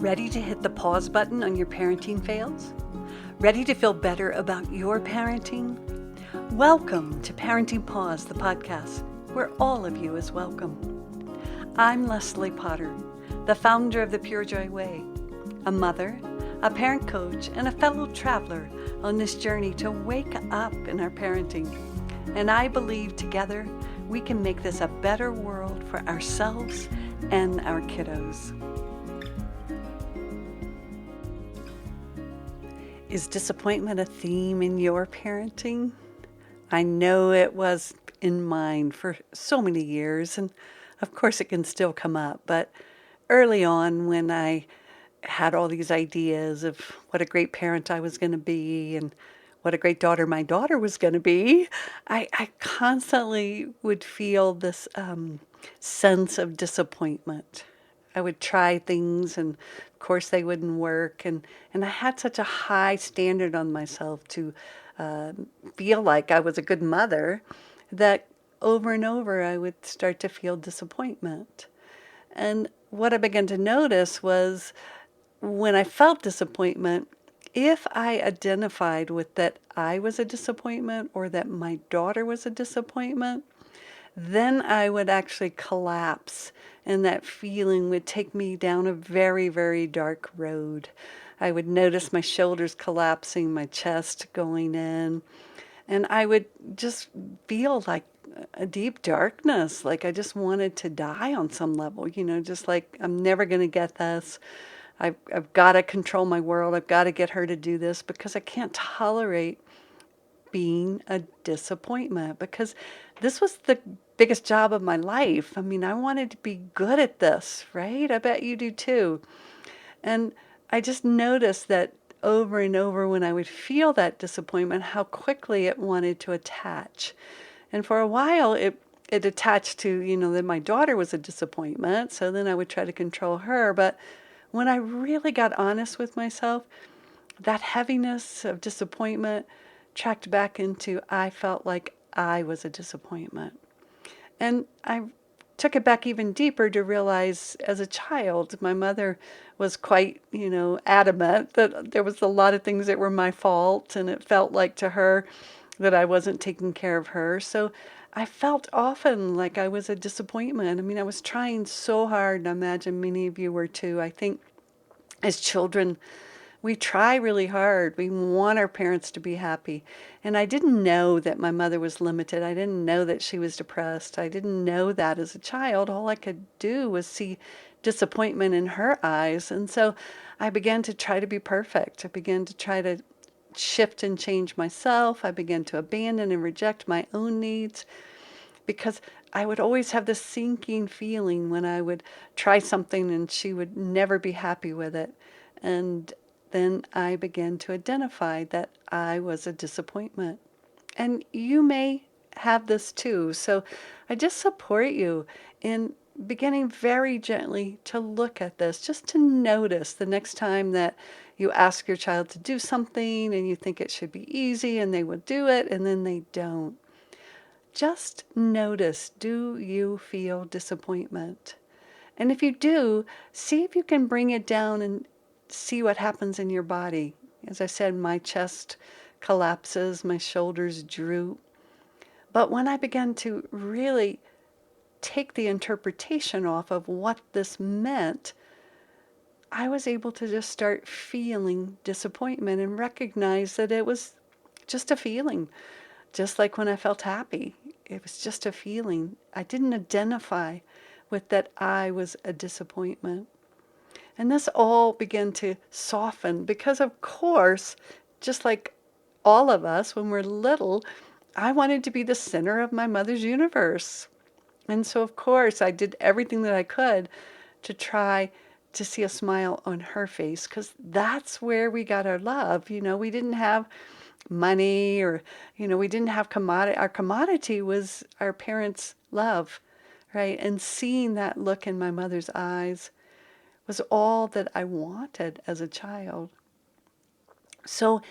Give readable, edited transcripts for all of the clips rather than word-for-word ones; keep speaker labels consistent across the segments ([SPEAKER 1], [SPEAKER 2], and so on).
[SPEAKER 1] Ready to hit the pause button on your parenting fails? Ready to feel better about your parenting? Welcome to Parenting Pause, the podcast, where all of you is welcome. I'm Leslie Potter, the founder of the Pure Joy Way, a mother, a parent coach, and a fellow traveler on this journey to wake up in our parenting. And I believe together we can make this a better world for ourselves and our kiddos. Is disappointment a theme in your parenting? I know it was in mine for so many years, and of course it can still come up, but early on when I had all these ideas of what a great parent I was going to be and what a great daughter my daughter was going to be, I constantly would feel this sense of disappointment. I would try things and of course they wouldn't work, and I had such a high standard on myself to feel like I was a good mother that over and over I would start to feel disappointment. And what I began to notice was when I felt disappointment, if I identified with that I was a disappointment or that my daughter was a disappointment, then I would actually collapse, and that feeling would take me down a very, very dark road. I would notice my shoulders collapsing, my chest going in, and I would just feel like a deep darkness, like I just wanted to die on some level, just like I'm never going to get this. I've got to control my world. I've got to get her to do this because I can't tolerate being a disappointment, because this was the biggest job of my life. I mean, I wanted to be good at this, right? I bet you do too. And I just noticed that over and over when I would feel that disappointment, how quickly it wanted to attach. And for a while, it attached to, that my daughter was a disappointment. So then I would try to control her. But when I really got honest with myself, that heaviness of disappointment tracked back into I felt like I was a disappointment. And I took it back even deeper to realize as a child, my mother was quite, adamant that there was a lot of things that were my fault, and it felt like to her that I wasn't taking care of her. So I felt often like I was a disappointment. I mean, I was trying so hard, and I imagine many of you were too. I think as children, we try really hard. We want our parents to be happy. And I didn't know that my mother was limited. I didn't know that she was depressed. I didn't know that as a child. All I could do was see disappointment in her eyes. And so I began to try to be perfect. I began to try to shift and change myself. I began to abandon and reject my own needs, because I would always have this sinking feeling when I would try something and she would never be happy with it. And then I began to identify that I was a disappointment. And you may have this too. So I just support you in beginning very gently to look at this, just to notice the next time that you ask your child to do something and you think it should be easy and they will do it and then they don't. Just notice, do you feel disappointment? And if you do, see if you can bring it down and see what happens in your body. As I said, my chest collapses, my shoulders droop. But when I began to really take the interpretation off of what this meant, I was able to just start feeling disappointment and recognize that it was just a feeling. Just like when I felt happy, it was just a feeling. I didn't identify with that I was a disappointment. And this all began to soften because, of course, just like all of us when we're little, I wanted to be the center of my mother's universe. And so, of course, I did everything that I could to try to see a smile on her face, because that's where we got our love. We didn't have money, or, we didn't have commodity. Our commodity was our parents' love, right? And seeing that look in my mother's eyes was all that I wanted as a child. So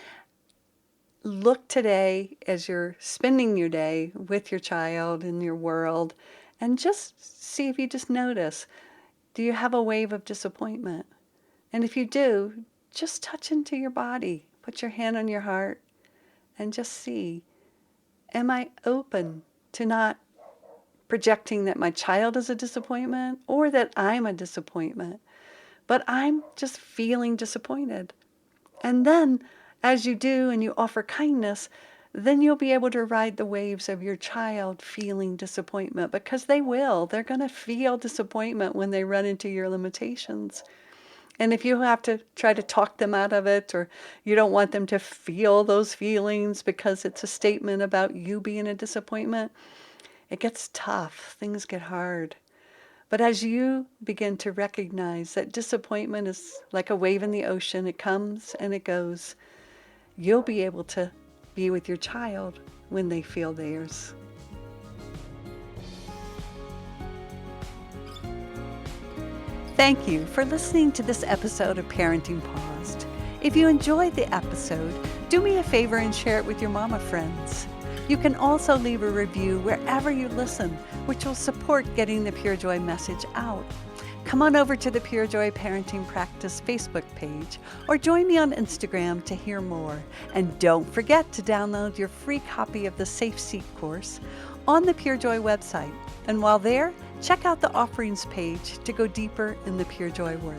[SPEAKER 1] look today as you're spending your day with your child in your world, and just see if you just notice, do you have a wave of disappointment? And if you do, just touch into your body. Put your hand on your heart and just see, am I open to not projecting that my child is a disappointment or that I'm a disappointment, but I'm just feeling disappointed. And then as you do and you offer kindness, then you'll be able to ride the waves of your child feeling disappointment, because they will. They're going to feel disappointment when they run into your limitations. And if you have to try to talk them out of it, or you don't want them to feel those feelings because it's a statement about you being a disappointment, it gets tough. Things get hard. But as you begin to recognize that disappointment is like a wave in the ocean, it comes and it goes, you'll be able to be with your child when they feel theirs. Thank you for listening to this episode of Parenting Paused. If you enjoyed the episode, do me a favor and share it with your mama friends. You can also leave a review wherever you listen, which will support getting the Pure Joy message out. Come on over to the Pure Joy Parenting Practice Facebook page or join me on Instagram to hear more. And don't forget to download your free copy of the Safe Seat course on the Pure Joy website. And while there, check out the offerings page to go deeper in the Pure Joy work.